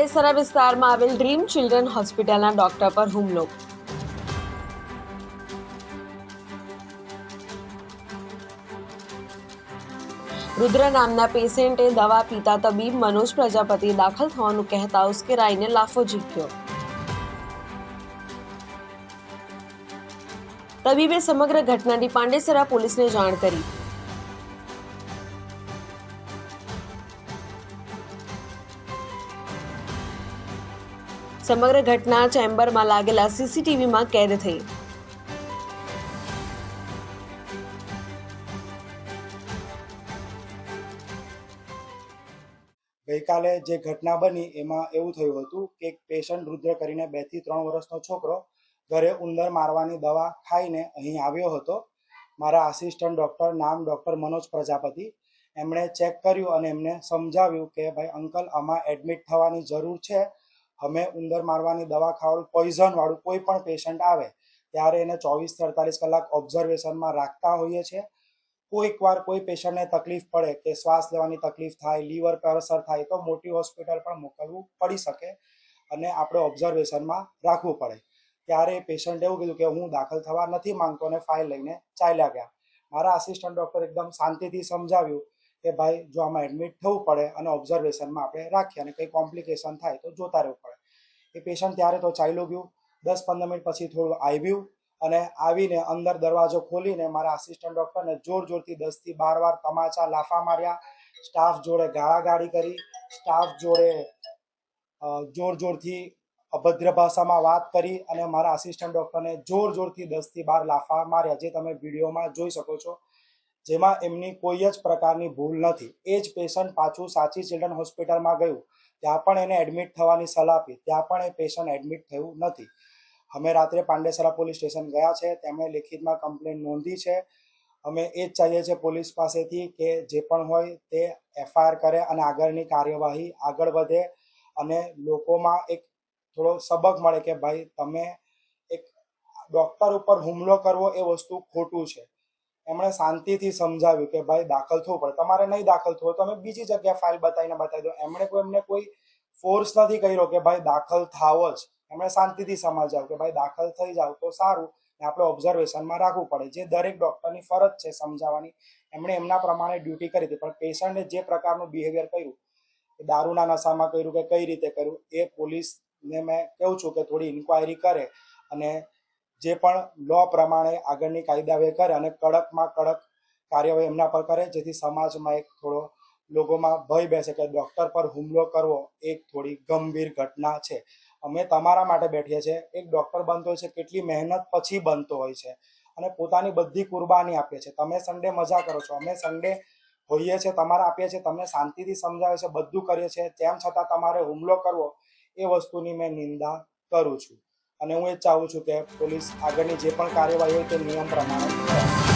પાંડેસરા વિસ્તારમાં આવેલ dream children હોસ્પિટલના ડોક્ટર પર હુમલો. રુદ્ર નામના પેશન્ટે દવા પીતા તબીબ મનોજ પ્રજાપતિ દાખલ થવાનું કહેતા ઉશ્કેરાઈને લાફો ઝીંક્યો. તબીબે સમગ્ર ઘટનાની પાંડેસરા પોલીસને જાણ કરી. સમગ્ર ઘટના ચેમ્બરમાં લાગેલા સીસીટીવીમાં કેદ થઈ. ગઈકાલે જે ઘટના બની એમાં એવું થયું હતું કે એક પેશન્ટ રુદ્ર કરીને 2 થી 3 વર્ષનો છોકરો ઘરે ઉંદર મારવાની દવા ખાઈને અહીં આવ્યો હતો. મારા આસિસ્ટન્ટ ડૉક્ટર નામ ડૉક્ટર મનોજ પ્રજાપતિ, એમણે ચેક કર્યું અને એમને સમજાવ્યું કે ભાઈ અંકલ, આમાં એડમિટ થવાની જરૂર છે. અમે ઉંદર મારવાની દવા ખાવાનું પોઈઝનવાળું કોઈ પણ પેશન્ટ આવે ત્યારે એને 24-48 કલાક ઓબ્ઝર્વેશનમાં રાખતા હોઈએ છીએ. કોઈક વાર કોઈ પેશન્ટને તકલીફ પડે કે શ્વાસ લેવાની તકલીફ થાય, લીવર પર અસર થાય તો મોટી હોસ્પિટલ પણ મોકલવું પડી શકે અને આપણે ઓબ્ઝર્વેશનમાં રાખવું પડે. ત્યારે પેશન્ટ એવું કીધું કે હું દાખલ થવા નથી માંગતો અને ફાઇલ લઈને ચાલ્યા ગયા. મારા આસિસ્ટન્ટ ડૉક્ટર એકદમ શાંતિથી સમજાવ્યું કે ભાઈ જો આમાં એડમિટ થવું પડે અને ઓબ્ઝર્વેશનમાં આપણે રાખીએ અને કંઈ કોમ્પ્લિકેશન થાય તો જોતા રહેવું પડે. એ પેશન્ટ ત્યારે તો ચાલ્યું ગયું. 10-15 મિનિટ પછી થોડું આવ્યું અને આવીને અંદર દરવાજો ખોલીને મારા આસિસ્ટન્ટ ડૉક્ટરને જોરથી 10 થી 12 વાર તમાચા લાફા માર્યા. સ્ટાફ જોડે ગાળાગાળી કરી, સ્ટાફ જોડે જોરથી અભદ્ર ભાષામાં વાત કરી અને મારા આસિસ્ટન્ટ ડૉક્ટરને જોરથી 10 થી 12 લાફા માર્યા, જે તમે વિડીયોમાં જોઈ શકો છો, જેમાં એમની કોઈ જ પ્રકારની ભૂલ નથી. એ જ પેશન્ટ પાછું સાચી ચિલ્ડ્રન હોસ્પિટલમાં ગયું, ત્યાં પણ એને એડમિટ થવાની સલાહ આપી, ત્યાં પણ એ પેશન્ટ એડમિટ થયું નથી. અમે રાત્રે પાંડેસરા પોલીસ સ્ટેશન ગયા છે, તેમણે લેખિતમાં કમ્પ્લેન નોંધી છે. અમે એ જ ચાહીએ છીએ પોલીસ પાસેથી કે જે પણ હોય તે FIR કરે અને આગળની કાર્યવાહી આગળ વધે અને લોકોમાં એક થોડો સબક મળે કે ભાઈ તમે એક ડૉક્ટર ઉપર હુમલો કરવો એ વસ્તુ ખોટું છે. એમણે શાંતિથી સમજાવ્યું કે ભાઈ દાખલ થવું પડે, તમારે નહીં દાખલ થવું તો તમે બીજી જગ્યાએ ફાઇલ બતાવી દો. એમને કોઈ ફોર્સ નથી કર્યો કે ભાઈ દાખલ થાવ જ. એમણે શાંતિથી સમજાવ્યું કે ભાઈ દાખલ થઈ જાવ તો સારું ને આપણે ઓબ્ઝર્વેશનમાં રાખવું પડે, જે દરેક ડૉક્ટરની ફરજ છે સમજાવવાની. એમણે એમના પ્રમાણે ડ્યુટી કરી હતી, પણ પેશન્ટે જે પ્રકારનું બિહેવિયર કર્યું, દારૂના નશામાં કર્યું કે કઈ રીતે કર્યું, એ પોલીસને મેં કહું છું કે થોડી ઇન્ક્વાયરી કરે અને જે પણ લો પ્રમાણે આગળની કાયદાવે કરે અને કડકમાં કડક કાર્યવાહી એમના પર કરે, જેથી સમાજમાં એક થોડો લોકોમાં ભય બેસે કે ડૉક્ટર પર હુમલો કરવો એક થોડી ગંભીર ઘટના છે. અમે તમારા માટે બેઠીએ છીએ. એક ડૉક્ટર બનતો હોય છે, કેટલી મહેનત પછી બનતો હોય છે અને પોતાની બધી કુરબાની આપીએ છીએ. તમે સન્ડે મજા કરો છો, અમે સન્ડે હોઈએ છીએ, તમારા આપીએ છીએ, તમને શાંતિથી સમજાવે છે, બધું કરીએ છીએ, તેમ છતાં તમારે હુમલો કરવો એ વસ્તુની મેં નિંદા કરું છું અને હું એ જ ચાહું છું કે પોલીસ આગળની જે પણ કાર્યવાહી હોય તે નિયમ પ્રમાણે કરે.